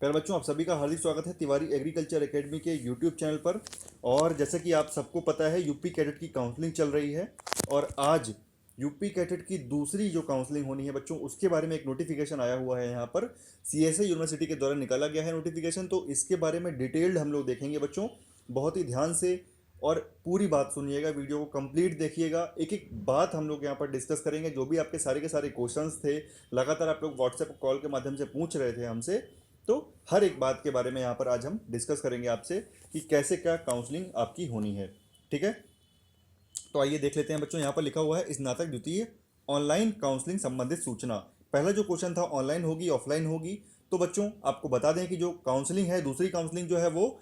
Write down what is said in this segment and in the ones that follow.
प्यारे बच्चों, आप सभी का हार्दिक स्वागत है तिवारी एग्रीकल्चर एकेडमी के यूट्यूब चैनल पर। और जैसा कि आप सबको पता है, यूपी कैडेट की काउंसलिंग चल रही है। और आज यूपी कैडेट की दूसरी जो काउंसलिंग होनी है बच्चों, उसके बारे में एक नोटिफिकेशन आया हुआ है। यहाँ पर सीएसए यूनिवर्सिटी के द्वारा निकाला गया है नोटिफिकेशन। तो इसके बारे में डिटेल्ड हम लोग देखेंगे बच्चों, बहुत ही ध्यान से। और पूरी बात सुनिएगा, वीडियो को कंप्लीट देखिएगा, एक एक बात हम लोग यहाँ पर डिस्कस करेंगे। जो भी आपके सारे के सारे क्वेश्चंस थे, लगातार आप लोग व्हाट्सएप कॉल के माध्यम से पूछ रहे थे हमसे, तो हर एक बात के बारे में यहाँ पर आज हम डिस्कस करेंगे आपसे कि कैसे क्या काउंसलिंग आपकी होनी है। ठीक है, तो आइए देख लेते हैं बच्चों। यहाँ पर लिखा हुआ है स्नातक द्वितीय ऑनलाइन काउंसलिंग संबंधित सूचना। पहला जो क्वेश्चन था, ऑनलाइन होगी ऑफलाइन होगी। तो बच्चों आपको बता दें कि जो काउंसलिंग है, दूसरी काउंसलिंग जो है वो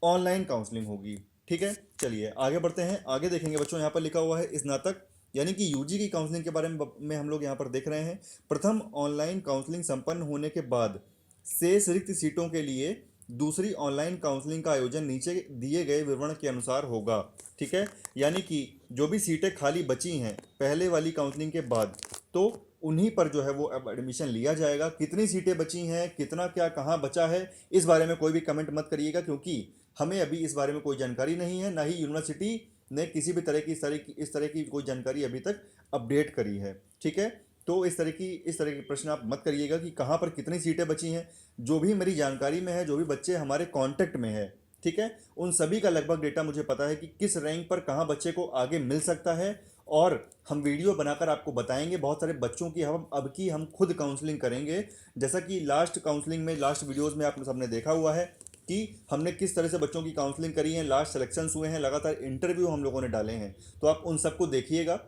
ऑनलाइन काउंसलिंग होगी। ठीक है, चलिए आगे बढ़ते हैं, आगे देखेंगे बच्चों। यहाँ पर लिखा हुआ है स्नातक यानी कि यूजी की काउंसलिंग के बारे में हम लोग यहाँ पर देख रहे हैं। प्रथम ऑनलाइन काउंसलिंग संपन्न होने के बाद शेष रिक्त सीटों के लिए दूसरी ऑनलाइन काउंसलिंग का आयोजन नीचे दिए गए विवरण के अनुसार होगा। ठीक है, यानी कि जो भी सीटें खाली बची हैं पहले वाली काउंसलिंग के बाद, तो उन्हीं पर जो है वो अब एडमिशन लिया जाएगा। कितनी सीटें बची हैं, कितना क्या कहाँ बचा है, इस बारे में कोई भी कमेंट मत करिएगा, क्योंकि हमें अभी इस बारे में कोई जानकारी नहीं है। ना ही यूनिवर्सिटी ने किसी भी तरह की इस तरह की कोई जानकारी अभी तक अपडेट करी है। ठीक है, तो इस तरह के प्रश्न आप मत करिएगा कि कहाँ पर कितनी सीटें बची हैं। जो भी मेरी जानकारी में है, जो भी बच्चे हमारे कांटेक्ट में है, ठीक है, उन सभी का लगभग डेटा मुझे पता है कि किस रैंक पर कहाँ बच्चे को आगे मिल सकता है। और हम वीडियो बनाकर आपको बताएंगे। बहुत सारे बच्चों की हम खुद काउंसलिंग करेंगे। जैसा कि लास्ट काउंसलिंग में, लास्ट वीडियोज़ में आप सबने देखा हुआ है कि हमने किस तरह से बच्चों की काउंसलिंग करी है, लास्ट सिलेक्शंस हुए हैं, लगातार इंटरव्यू हम लोगों ने डाले हैं। तो आप उन सबको देखिएगा,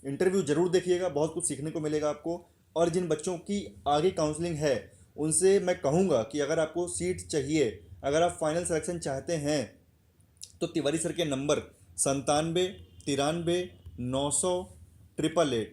इंटरव्यू जरूर देखिएगा, बहुत कुछ सीखने को मिलेगा आपको। और जिन बच्चों की आगे काउंसलिंग है, उनसे मैं कहूँगा कि अगर आपको सीट चाहिए, अगर आप फाइनल सिलेक्शन चाहते हैं, तो तिवारी सर के नंबर 97 93 900 888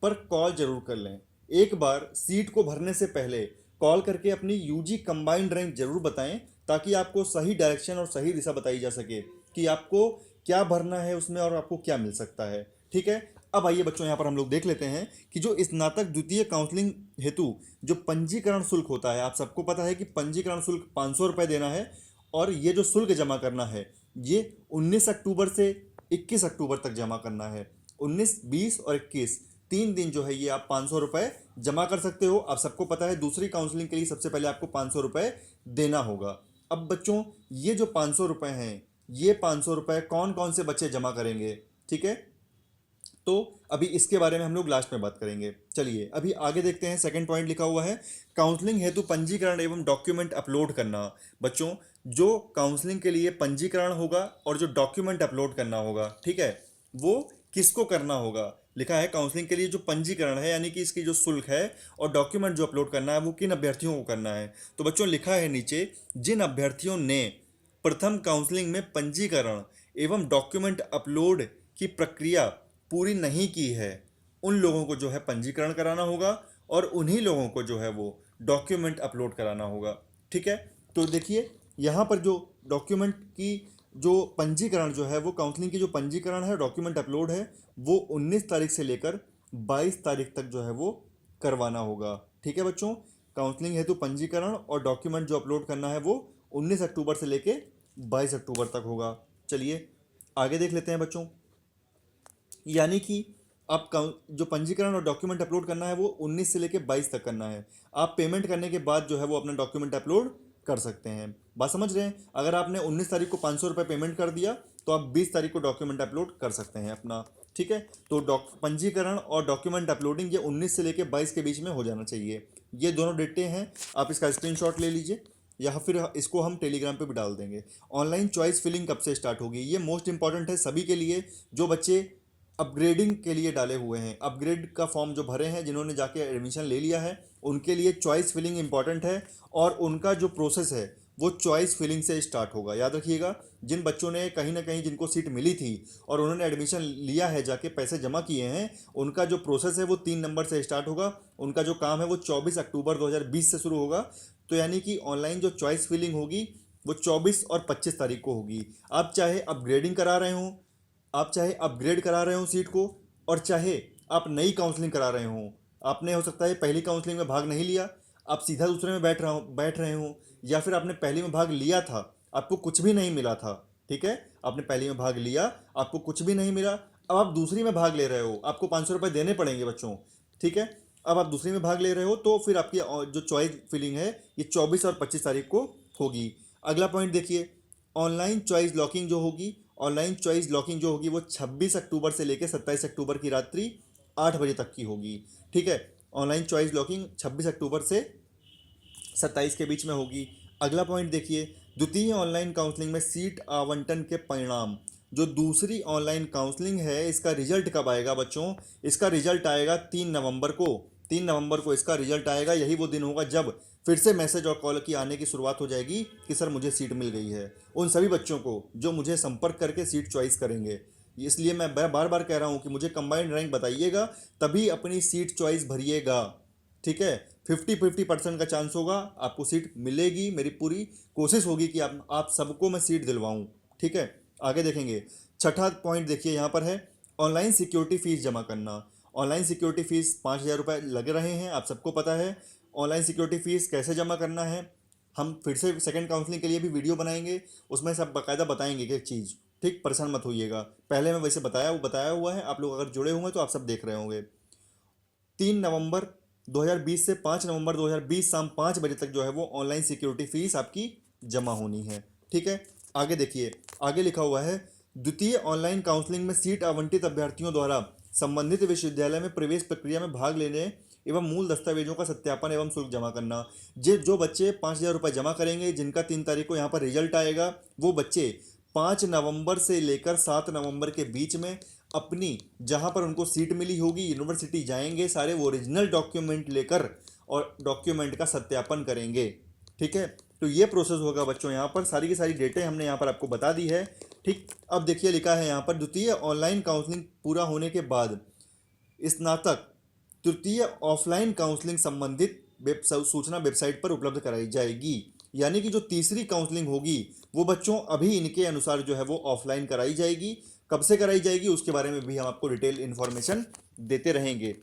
पर कॉल जरूर कर लें। एक बार सीट को भरने से पहले कॉल करके अपनी यूजी कंबाइंड रैंक जरूर बताएं, ताकि आपको सही डायरेक्शन और सही दिशा बताई जा सके कि आपको क्या भरना है उसमें और आपको क्या मिल सकता है। ठीक है, अब आइए बच्चों, यहाँ पर हम लोग देख लेते हैं कि जो स्नातक द्वितीय काउंसलिंग हेतु जो पंजीकरण शुल्क होता है, आप सबको पता है कि पंजीकरण शुल्क 500 रुपये देना है। और ये जो शुल्क जमा करना है, ये 19 अक्टूबर से 21 अक्टूबर तक जमा करना है। 19, 20 और 21 3 दिन जो है ये आप 500 रुपये जमा कर सकते हो। आप सबको पता है दूसरी काउंसलिंग के लिए सबसे पहले आपको 500 रुपये देना होगा। अब बच्चों, ये जो 500 रुपये हैं, ये 500 रुपये कौन कौन से बच्चे जमा करेंगे, ठीक है, तो अभी इसके बारे में हम लोग लास्ट में बात करेंगे। चलिए अभी आगे देखते हैं। सेकंड पॉइंट लिखा हुआ है काउंसलिंग हेतु पंजीकरण एवं डॉक्यूमेंट अपलोड करना। बच्चों, जो काउंसलिंग के लिए पंजीकरण होगा और जो डॉक्यूमेंट अपलोड करना होगा, ठीक है, वो किसको करना होगा। लिखा है काउंसलिंग के लिए जो पंजीकरण है, यानी कि इसकी जो शुल्क है, और डॉक्यूमेंट जो अपलोड करना है, वो किन अभ्यर्थियों को करना है। तो बच्चों लिखा है नीचे, जिन अभ्यर्थियों ने प्रथम काउंसलिंग में पंजीकरण एवं डॉक्यूमेंट अपलोड की प्रक्रिया पूरी नहीं की है, उन लोगों को जो है पंजीकरण कराना होगा, और उन्हीं लोगों को जो है वो डॉक्यूमेंट अपलोड कराना होगा। ठीक है, तो देखिए यहाँ पर जो डॉक्यूमेंट की जो पंजीकरण जो है, वो काउंसलिंग की जो पंजीकरण है, डॉक्यूमेंट अपलोड है, वो 19 तारीख से लेकर 22 तारीख तक जो है वो करवाना होगा। ठीक है बच्चों, काउंसलिंग हेतु पंजीकरण और डॉक्यूमेंट जो अपलोड करना है, वो 19 अक्टूबर से लेके 22 अक्टूबर तक होगा। चलिए आगे देख लेते हैं बच्चों। यानी कि आप जो पंजीकरण और डॉक्यूमेंट अपलोड करना है, वो 19 से लेके 22 तक करना है। आप पेमेंट करने के बाद जो है वो अपना डॉक्यूमेंट अपलोड कर सकते हैं। बात समझ रहे हैं। अगर आपने 19 तारीख को 500 रुपये पेमेंट कर दिया, तो आप 20 तारीख को डॉक्यूमेंट अपलोड कर सकते हैं अपना। ठीक है, तो पंजीकरण और डॉक्यूमेंट अपलोडिंग ये 19 से लेके 22 के बीच में हो जाना चाहिए। ये दोनों डेटें हैं, आप इसका स्क्रीनशॉट ले लीजिए, या फिर इसको हम टेलीग्राम पे भी डाल देंगे। ऑनलाइन चॉइस फिलिंग कब से स्टार्ट होगी, ये मोस्ट इंपॉर्टेंट है सभी के लिए। जो बच्चे अपग्रेडिंग के लिए डाले हुए हैं, अपग्रेड का फॉर्म जो भरे हैं, जिन्होंने जाके एडमिशन ले लिया है, उनके लिए चॉइस फिलिंग इंपॉर्टेंट है। और उनका जो प्रोसेस है, वो चॉइस फिलिंग से स्टार्ट होगा। याद रखिएगा, जिन बच्चों ने कहीं ना कहीं, जिनको सीट मिली थी और उन्होंने एडमिशन लिया है, जाके पैसे जमा किए हैं, उनका जो प्रोसेस है वो 3 नंबर से स्टार्ट होगा। उनका जो काम है वो 24 अक्टूबर 2020 से शुरू होगा। तो यानी कि ऑनलाइन जो चॉइस फिलिंग होगी, वो 24 और 25 तारीख को होगी। आप चाहे अपग्रेडिंग करा रहे हो, आप चाहे अपग्रेड करा रहे हो सीट को, और चाहे आप नई काउंसलिंग करा रहे हो, आपने हो सकता है पहली काउंसलिंग में भाग नहीं लिया, आप सीधा दूसरे में बैठ रहे हो, या फिर आपने पहली में भाग लिया था, आपको कुछ भी नहीं मिला था, ठीक है, आपने पहली में भाग लिया, आपको कुछ भी नहीं मिला, अब आप दूसरी में भाग ले रहे हो, आपको 500 रुपये देने पड़ेंगे बच्चों, ठीक है। अब आप दूसरी में भाग ले रहे हो तो फिर आपकी जो चॉइस फिलिंग है ये 24 और 25 तारीख को होगी। अगला पॉइंट देखिए, ऑनलाइन चॉइस लॉकिंग जो होगी, ऑनलाइन चॉइस लॉकिंग जो होगी वो 26 अक्टूबर से लेकर 27 अक्टूबर की रात्रि 8 बजे तक की होगी, ठीक है। ऑनलाइन चॉइस लॉकिंग 26 अक्टूबर से 27 के बीच में होगी। अगला पॉइंट देखिए, द्वितीय ऑनलाइन काउंसलिंग में सीट आवंटन के परिणाम, जो दूसरी ऑनलाइन काउंसलिंग है इसका रिजल्ट कब आएगा बच्चों, इसका रिजल्ट आएगा 3 नवंबर को। 3 नवंबर को इसका रिजल्ट आएगा, यही वो दिन होगा जब फिर से मैसेज और कॉल की आने की शुरुआत हो जाएगी कि सर मुझे सीट मिल गई है, उन सभी बच्चों को जो मुझे संपर्क करके सीट चॉइस करेंगे। इसलिए मैं बार बार कह रहा हूँ कि मुझे कंबाइंड रैंक बताइएगा, तभी अपनी सीट चॉइस भरिएगा, ठीक है। 50-50% का चांस होगा, आपको सीट मिलेगी, मेरी पूरी कोशिश होगी कि आप सबको मैं सीट दिलवाऊं, ठीक है। आगे देखेंगे, छठा पॉइंट देखिए यहाँ पर है, ऑनलाइन सिक्योरिटी फीस जमा करना। ऑनलाइन सिक्योरिटी फीस 5,000 रुपये लग रहे हैं, आप सबको पता है। ऑनलाइन सिक्योरिटी फीस कैसे जमा करना है, हम फिर से सेकंड काउंसलिंग के लिए भी वीडियो बनाएंगे, उसमें सब बाकायदा बताएंगे कि चीज़, ठीक, परेशान मत होइएगा। पहले मैं वैसे बताया हुआ है, आप लोग अगर जुड़े हुए हैं तो आप सब देख रहे होंगे। 3 नवंबर 2020 से 5 नवंबर 2020 शाम 5 बजे तक जो है वो ऑनलाइन सिक्योरिटी फीस आपकी जमा होनी है, ठीक है। आगे देखिए, आगे लिखा हुआ है, द्वितीय ऑनलाइन काउंसलिंग में सीट आवंटित अभ्यर्थियों द्वारा संबंधित विश्वविद्यालय में प्रवेश प्रक्रिया में भाग लेने एवं मूल दस्तावेजों का सत्यापन एवं शुल्क जमा करना। जो बच्चे 5,000 रुपये जमा करेंगे, जिनका 3 तारीख को यहाँ पर रिजल्ट आएगा, वो बच्चे 5 नवंबर से लेकर 7 नवंबर के बीच में अपनी जहाँ पर उनको सीट मिली होगी यूनिवर्सिटी जाएंगे, सारे वो ओरिजिनल डॉक्यूमेंट लेकर और डॉक्यूमेंट का सत्यापन करेंगे, ठीक है। तो ये प्रोसेस होगा बच्चों, यहाँ पर सारी की सारी डेटें हमने यहाँ पर आपको बता दी है, ठीक। अब देखिए लिखा है यहाँ पर, द्वितीय ऑनलाइन काउंसलिंग पूरा होने के बाद स्नातक तृतीय ऑफलाइन काउंसलिंग संबंधित सूचना वेबसाइट पर उपलब्ध कराई जाएगी। यानी कि जो तीसरी काउंसलिंग होगी वो बच्चों अभी इनके अनुसार जो है वो ऑफलाइन कराई जाएगी। कब से कराई जाएगी उसके बारे में भी हम आपको डिटेल इन्फॉर्मेशन देते रहेंगे।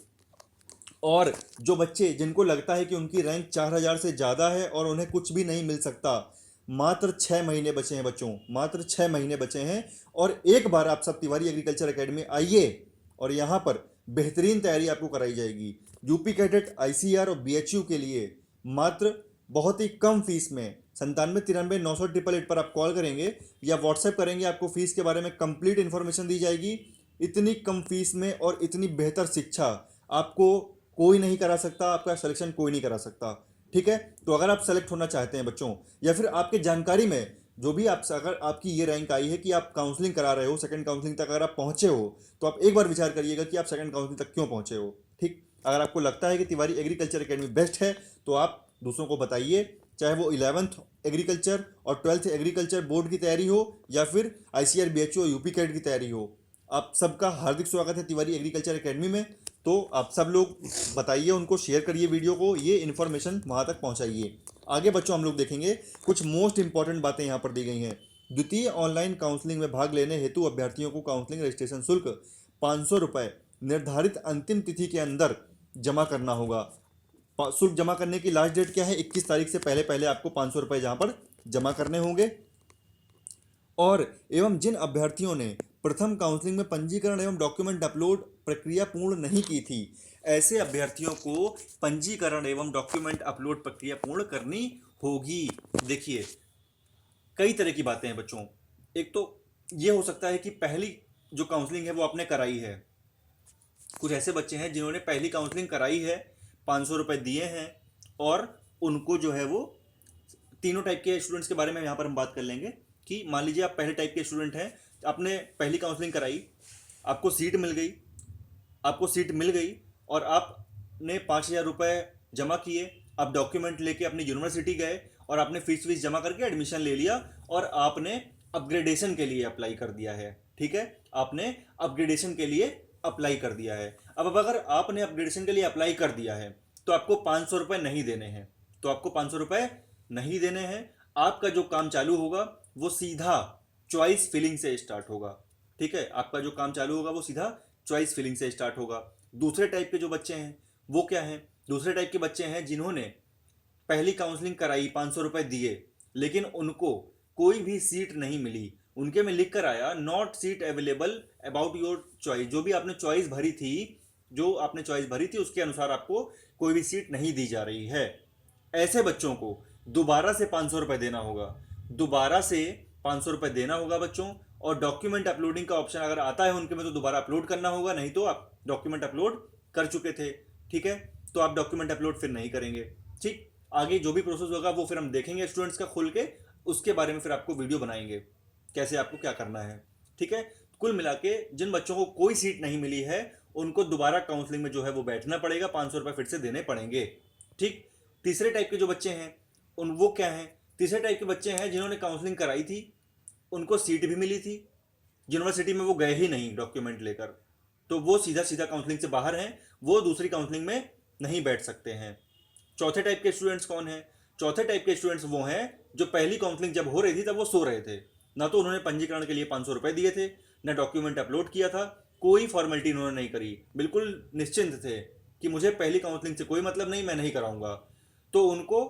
और जो बच्चे जिनको लगता है कि उनकी रैंक 4,000 से ज़्यादा है और उन्हें कुछ भी नहीं मिल सकता, मात्र 6 महीने बचे हैं बच्चों, मात्र 6 महीने बचे हैं। और एक बार आप सब तिवारी एग्रीकल्चर एकेडमी आइए और यहाँ पर बेहतरीन तैयारी आपको कराई जाएगी। यूपी कैडेट, आईसीआर और बीएचयू के लिए मात्र बहुत ही कम फीस में 9793 900 888 पर आप कॉल करेंगे या व्हाट्सएप करेंगे, आपको फीस के बारे में कंप्लीट इन्फॉर्मेशन दी जाएगी। इतनी कम फीस में और इतनी बेहतर शिक्षा आपको कोई नहीं करा सकता, आपका सिलेक्शन कोई नहीं करा सकता, ठीक है। तो अगर आप सेलेक्ट होना चाहते हैं बच्चों, या फिर आपके जानकारी में जो भी आप, अगर आपकी ये रैंक आई है कि आप काउंसलिंग करा रहे हो, सेकंड काउंसलिंग तक अगर आप पहुंचे हो, तो आप एक बार विचार करिएगा कि आप सेकंड काउंसलिंग तक क्यों पहुंचे हो, ठीक। अगर आपको लगता है कि तिवारी एग्रीकल्चर एकेडमी बेस्ट है तो आप दूसरों को बताइए, चाहे वो 11th एग्रीकल्चर और 12th एग्रीकल्चर बोर्ड की तैयारी हो या फिर आईसीआर, बीएचयू और यूपी कैट की तैयारी हो। आप सबका हार्दिक स्वागत है तिवारी एग्रीकल्चर एकेडमी में। तो आप सब लोग बताइए, उनको शेयर करिए वीडियो को, ये इन्फॉर्मेशन वहाँ तक पहुँचाइए। आगे बच्चों हम लोग देखेंगे कुछ मोस्ट इंपॉर्टेंट बातें यहाँ पर दी गई हैं। द्वितीय ऑनलाइन काउंसलिंग में भाग लेने हेतु अभ्यर्थियों को काउंसलिंग रजिस्ट्रेशन शुल्क 500 रुपये निर्धारित अंतिम तिथि के अंदर जमा करना होगा। शुल्क जमा करने की लास्ट डेट क्या है, 21 तारीख से पहले पहले आपको 500 रुपये जहाँ पर जमा करने होंगे। और एवं जिन अभ्यर्थियों ने प्रथम काउंसलिंग में पंजीकरण एवं डॉक्यूमेंट अपलोड प्रक्रिया पूर्ण नहीं की थी, ऐसे अभ्यर्थियों को पंजीकरण एवं डॉक्यूमेंट अपलोड प्रक्रिया पूर्ण करनी होगी। देखिए कई तरह की बातें हैं बच्चों। एक तो ये हो सकता है कि पहली जो काउंसलिंग है वो आपने कराई है, कुछ ऐसे बच्चे हैं जिन्होंने पहली काउंसलिंग कराई है, 500 रुपये दिए हैं, और उनको जो है वो तीनों टाइप के स्टूडेंट्स के बारे में यहाँ पर हम बात कर लेंगे कि मान लीजिए आप पहले टाइप के स्टूडेंट हैं, आपने पहली काउंसलिंग कराई, आपको सीट मिल गई, आपको सीट मिल गई और आपने 5,000 रुपये जमा किए, आप डॉक्यूमेंट लेके अपनी यूनिवर्सिटी गए और आपने फीस जमा करके एडमिशन ले लिया और आपने अपग्रेडेशन के लिए अप्लाई कर दिया है, ठीक है, आपने अपग्रेडेशन के लिए अप्लाई कर दिया है। अब अगर आपने अपग्रेडेशन के लिए अप्लाई कर दिया है तो आपको 500 रुपये नहीं देने हैं, तो आपको 500 रुपये नहीं देने हैं। आपका जो काम चालू होगा वो सीधा चॉइस फिलिंग से स्टार्ट होगा, ठीक है, आपका जो काम चालू होगा वो सीधा चॉइस फिलिंग से स्टार्ट होगा। दूसरे टाइप के जो बच्चे हैं वो क्या हैं, दूसरे टाइप के बच्चे हैं जिन्होंने पहली काउंसलिंग कराई, 500 रुपये दिए, लेकिन उनको कोई भी सीट नहीं मिली, उनके में लिख कर आया not seat available about your choice, जो भी आपने चॉइस भरी थी, जो आपने चॉइस भरी थी उसके अनुसार आपको कोई भी सीट नहीं दी जा रही है। ऐसे बच्चों को दोबारा से 500 रुपये देना होगा, दोबारा से 500 रुपये देना होगा बच्चों। और डॉक्यूमेंट अपलोडिंग का ऑप्शन अगर आता है उनके में तो दोबारा अपलोड करना होगा, नहीं तो आप डॉक्यूमेंट अपलोड कर चुके थे, ठीक है, तो आप डॉक्यूमेंट अपलोड फिर नहीं करेंगे। ठीक, आगे जो भी प्रोसेस होगा वो फिर हम देखेंगे स्टूडेंट्स का खुल के, उसके बारे में फिर आपको वीडियो बनाएंगे कैसे आपको क्या करना है, ठीक है। कुल मिला के जिन बच्चों को कोई सीट नहीं मिली है उनको दोबारा काउंसलिंग में जो है वो बैठना पड़ेगा, 500 रुपये फिर से देने पड़ेंगे। ठीक, तीसरे टाइप के जो बच्चे हैं उन वो क्या हैं, तीसरे टाइप के बच्चे हैं जिन्होंने काउंसलिंग कराई थी, उनको सीट भी मिली थी, यूनिवर्सिटी में वो गए ही नहीं डॉक्यूमेंट लेकर, तो वो सीधा सीधा काउंसलिंग से बाहर हैं, वो दूसरी काउंसलिंग में नहीं बैठ सकते हैं। चौथे टाइप के स्टूडेंट्स कौन हैं, चौथे टाइप के स्टूडेंट्स वो हैं जो पहली काउंसलिंग जब हो रही थी तब वो सो रहे थे, ना तो उन्होंने पंजीकरण के लिए 500 रुपये दिए थे, ना डॉक्यूमेंट अपलोड किया था, कोई फॉर्मेलिटी उन्होंने नहीं करी, बिल्कुल निश्चिंत थे कि मुझे पहली काउंसलिंग से कोई मतलब नहीं, मैं नहीं कराऊंगा, तो उनको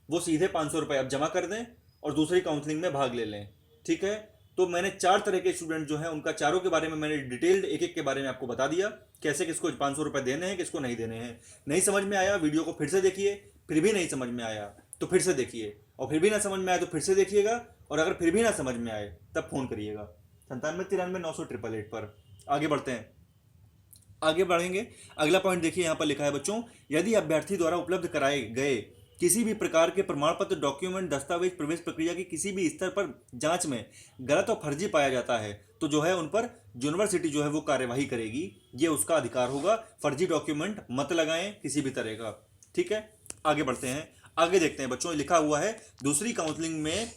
वो सीधे 500 रुपये अब जमा कर दें और दूसरी काउंसलिंग में भाग ले लें, ठीक है। तो मैंने 4 तरह के स्टूडेंट जो हैं उनका चारों के बारे में मैंने डिटेल्ड एक एक के बारे में आपको बता दिया, कैसे किसको 500 रुपये देने हैं, किसको नहीं देने हैं। नहीं समझ में आया वीडियो को फिर से देखिए, फिर भी नहीं समझ में आया तो फिर से देखिए, और फिर भी ना समझ में आया तो फिर से देखिएगा, और अगर फिर भी ना समझ में आए तब फ़ोन करिएगा 9793 900 888 पर। आगे बढ़ते हैं, आगे बढ़ेंगे। अगला पॉइंट देखिए, यहाँ पर लिखा है बच्चों, यदि अभ्यर्थी द्वारा उपलब्ध कराए गए किसी भी प्रकार के प्रमाण पत्र, डॉक्यूमेंट, दस्तावेज प्रवेश प्रक्रिया की किसी भी स्तर पर जांच में गलत और फर्जी पाया जाता है तो जो है उन पर यूनिवर्सिटी जो है वो कार्यवाही करेगी, ये उसका अधिकार होगा। फर्जी डॉक्यूमेंट मत लगाएं किसी भी तरह का, ठीक है। आगे बढ़ते हैं, आगे देखते हैं बच्चों, लिखा हुआ है दूसरी काउंसलिंग में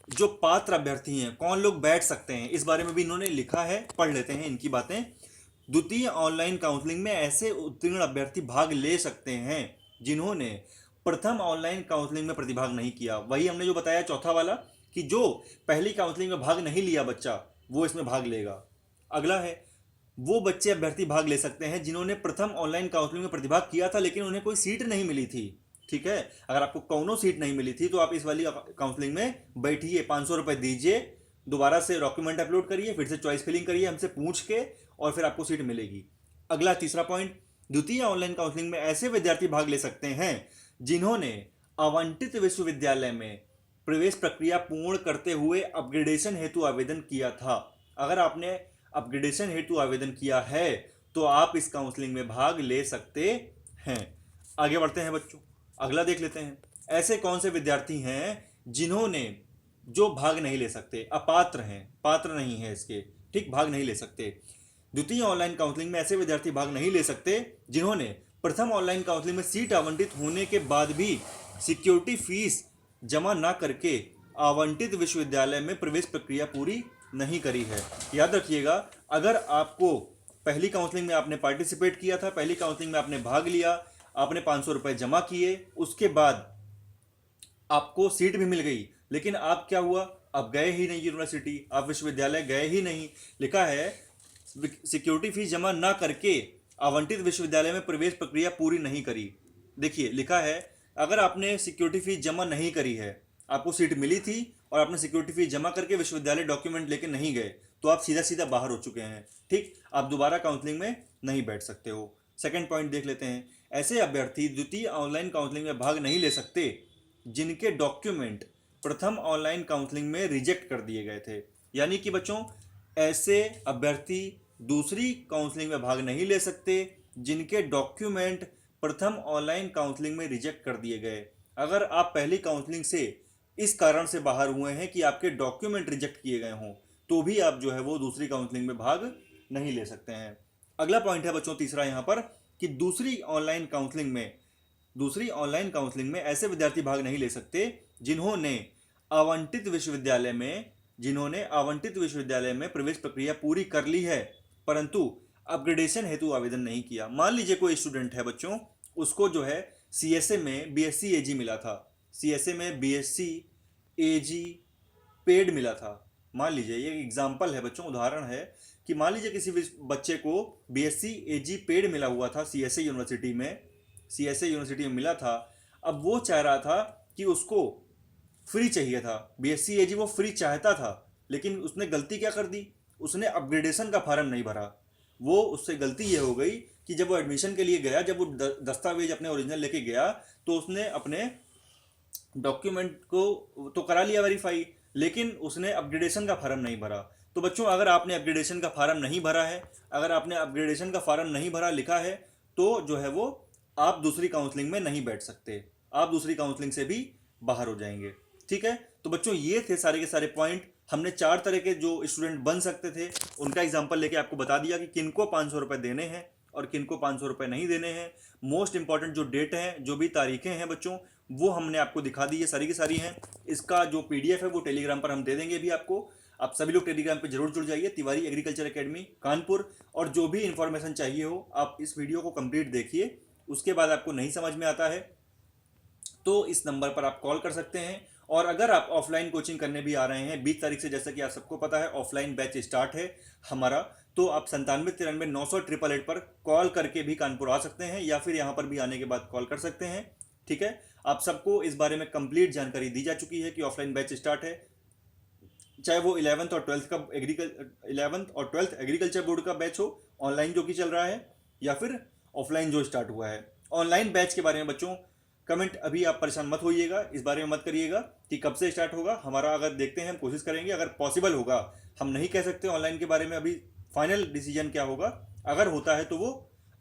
जो पात्र अभ्यर्थी हैं कौन लोग बैठ सकते हैं, इस बारे में भी इन्होंने लिखा है, पढ़ लेते हैं इनकी बातें। द्वितीय ऑनलाइन काउंसलिंग में ऐसे उत्तीर्ण अभ्यर्थी भाग ले सकते हैं जिन्होंने प्रथम ऑनलाइन काउंसलिंग में प्रतिभाग नहीं किया, वही हमने जो बताया चौथा वाला, कि जो पहली काउंसलिंग में भाग नहीं लिया बच्चा वो इसमें भाग लेगा। अगला है, वो बच्चे अभ्यर्थी भाग ले सकते हैं जिन्होंने प्रथम ऑनलाइन काउंसलिंग में प्रतिभाग किया था लेकिन उन्हें कोई सीट नहीं मिली थी, ठीक है। अगर आपको कौनो सीट नहीं मिली थी तो आप इस वाली काउंसलिंग में बैठिए, 500 रुपये दीजिए, दोबारा से डॉक्यूमेंट अपलोड करिए, फिर से चॉइस फिलिंग करिए हमसे पूछ के, और फिर आपको सीट मिलेगी। अगला तीसरा पॉइंट, द्वितीय ऑनलाइन काउंसलिंग में ऐसे विद्यार्थी भाग ले सकते हैं जिन्होंने आवंटित विश्वविद्यालय में प्रवेश प्रक्रिया पूर्ण करते हुए अपग्रेडेशन हेतु आवेदन किया था। अगर आपने अपग्रेडेशन हेतु आवेदन किया है तो आप इस काउंसलिंग में भाग ले सकते हैं। आगे बढ़ते हैं बच्चों, अगला देख लेते हैं, ऐसे कौन से विद्यार्थी हैं जिन्होंने जो भाग नहीं ले सकते, अपात्र हैं, पात्र नहीं है इसके, ठीक, भाग नहीं ले सकते। द्वितीय ऑनलाइन काउंसलिंग में ऐसे विद्यार्थी भाग नहीं ले सकते जिन्होंने प्रथम ऑनलाइन काउंसलिंग में सीट आवंटित होने के बाद भी सिक्योरिटी फीस जमा ना करके आवंटित विश्वविद्यालय में प्रवेश प्रक्रिया पूरी नहीं करी है। याद रखिएगा, अगर आपको पहली काउंसलिंग में आपने पार्टिसिपेट किया था, पहली काउंसलिंग में आपने भाग लिया, आपने 500 रुपये जमा किए, उसके बाद आपको सीट भी मिल गई, लेकिन आप क्या हुआ, आप गए ही नहीं यूनिवर्सिटी, आप विश्वविद्यालय गए ही नहीं, लिखा है सिक्योरिटी फीस जमा ना करके आवंटित विश्वविद्यालय में प्रवेश प्रक्रिया पूरी नहीं करी। देखिए लिखा है, अगर आपने सिक्योरिटी फीस जमा नहीं करी है, आपको सीट मिली थी और आपने सिक्योरिटी फीस जमा करके विश्वविद्यालय डॉक्यूमेंट लेके नहीं गए, तो आप सीधा सीधा बाहर हो चुके हैं, ठीक, आप दोबारा काउंसलिंग में नहीं बैठ सकते हो। सेकंड पॉइंट देख लेते हैं, ऐसे अभ्यर्थी द्वितीय ऑनलाइन काउंसलिंग में भाग नहीं ले सकते जिनके डॉक्यूमेंट प्रथम ऑनलाइन काउंसलिंग में रिजेक्ट कर दिए गए थे। यानी कि बच्चों, ऐसे अभ्यर्थी दूसरी काउंसलिंग में भाग नहीं ले सकते जिनके डॉक्यूमेंट प्रथम ऑनलाइन काउंसलिंग में रिजेक्ट कर दिए गए। अगर आप पहली काउंसलिंग से इस कारण से बाहर हुए हैं कि आपके डॉक्यूमेंट रिजेक्ट किए गए हों, तो भी आप जो है वो दूसरी काउंसलिंग में भाग नहीं ले सकते हैं। अगला पॉइंट है बच्चों तीसरा यहाँ पर, कि दूसरी ऑनलाइन काउंसलिंग में ऐसे विद्यार्थी भाग नहीं ले सकते जिन्होंने आवंटित विश्वविद्यालय में प्रवेश प्रक्रिया पूरी कर ली है परंतु अपग्रेडेशन हेतु आवेदन नहीं किया। मान लीजिए कोई स्टूडेंट है बच्चों, उसको जो है सीएसए में बीएससी एजी मिला था, सीएसए में बीएससी एजी पेड मिला था। मान लीजिए, ये एग्जाम्पल है बच्चों, उदाहरण है कि मान लीजिए किसी भी बच्चे को बीएससी एजी पेड मिला हुआ था सीएसए यूनिवर्सिटी में मिला था। अब वो चाह रहा था कि उसको फ्री चाहिए था, बीएससी एजी वो फ्री चाहता था, लेकिन उसने गलती क्या कर दी, उसने अपग्रेडेशन का फार्म नहीं भरा। वो उससे गलती ये हो गई कि जब वो एडमिशन के लिए गया, जब वो दस्तावेज अपने ओरिजिनल लेके गया, तो उसने अपने डॉक्यूमेंट को तो करा लिया वेरीफाई, लेकिन उसने अपग्रेडेशन का फार्म नहीं भरा। तो बच्चों, अगर आपने अपग्रेडेशन का फार्म नहीं भरा है, अगर आपने अपग्रेडेशन का फार्म नहीं भरा लिखा है, तो जो है वो आप दूसरी काउंसलिंग में नहीं बैठ सकते, आप दूसरी काउंसलिंग से भी बाहर हो जाएंगे। ठीक है, तो बच्चों ये थे सारे के सारे पॉइंट। हमने 4 तरह के जो स्टूडेंट बन सकते थे उनका एग्जाम्पल लेके आपको बता दिया कि किनको 500 रुपये देने हैं और किनको 500 रुपये नहीं देने हैं। मोस्ट इंपॉर्टेंट जो डेट हैं, जो भी तारीखें हैं बच्चों, वो हमने आपको दिखा दी है, सारी की सारी हैं। इसका जो पीडीएफ है वो टेलीग्राम पर हम दे देंगे भी आपको। आप सभी लोग टेलीग्राम पे जरूर जुड़ जाइए, तिवारी एग्रीकल्चर एकेडमी कानपुर। और जो भी इंफॉर्मेशन चाहिए हो, आप इस वीडियो को कंप्लीट देखिए, उसके बाद आपको नहीं समझ में आता है तो इस नंबर पर आप कॉल कर सकते हैं। और अगर आप ऑफलाइन कोचिंग करने भी आ रहे हैं 20 तारीख से, जैसा कि आप सबको पता है ऑफलाइन बैच स्टार्ट है हमारा, तो आप 9793 900 888 पर कॉल करके भी कानपुर आ सकते हैं, या फिर यहाँ पर भी आने के बाद कॉल कर सकते हैं। ठीक है, आप सबको इस बारे में कंप्लीट जानकारी दी जा चुकी है कि ऑफलाइन बैच स्टार्ट है, चाहे वो 11th और 12th का 11th और 12th एग्रीकल्चर बोर्ड का बैच हो ऑनलाइन जो कि चल रहा है, या फिर ऑफलाइन जो स्टार्ट हुआ है। ऑनलाइन बैच के बारे में बच्चों कमेंट अभी आप परेशान मत होइएगा, इस बारे में मत करिएगा कि कब से स्टार्ट होगा। हमारा अगर देखते हैं, हम कोशिश करेंगे, अगर पॉसिबल होगा, हम नहीं कह सकते ऑनलाइन के बारे में अभी फाइनल डिसीजन क्या होगा। अगर होता है तो वो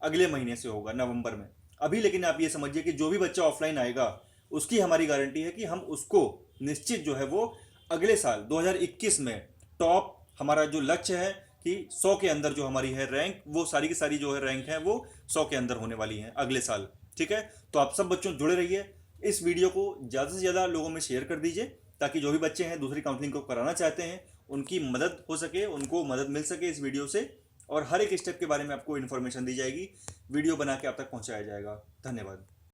अगले महीने से होगा, नवंबर में। अभी लेकिन आप ये समझिए कि जो भी बच्चा ऑफलाइन आएगा उसकी हमारी गारंटी है कि हम उसको निश्चित जो है वो अगले साल 2021 में टॉप, हमारा जो लक्ष्य है कि 100 के अंदर जो हमारी है रैंक, वो सारी की सारी जो है रैंक है वो 100 के अंदर होने वाली है अगले साल। ठीक है, तो आप सब बच्चों जुड़े रहिए, इस वीडियो को ज़्यादा से ज़्यादा लोगों में शेयर कर दीजिए, ताकि जो भी बच्चे हैं दूसरी काउंसलिंग को कराना चाहते हैं उनकी मदद हो सके, उनको मदद मिल सके इस वीडियो से। और हर एक स्टेप के बारे में आपको इन्फॉर्मेशन दी जाएगी, वीडियो बना के आप तक पहुंचाया जाएगा। धन्यवाद।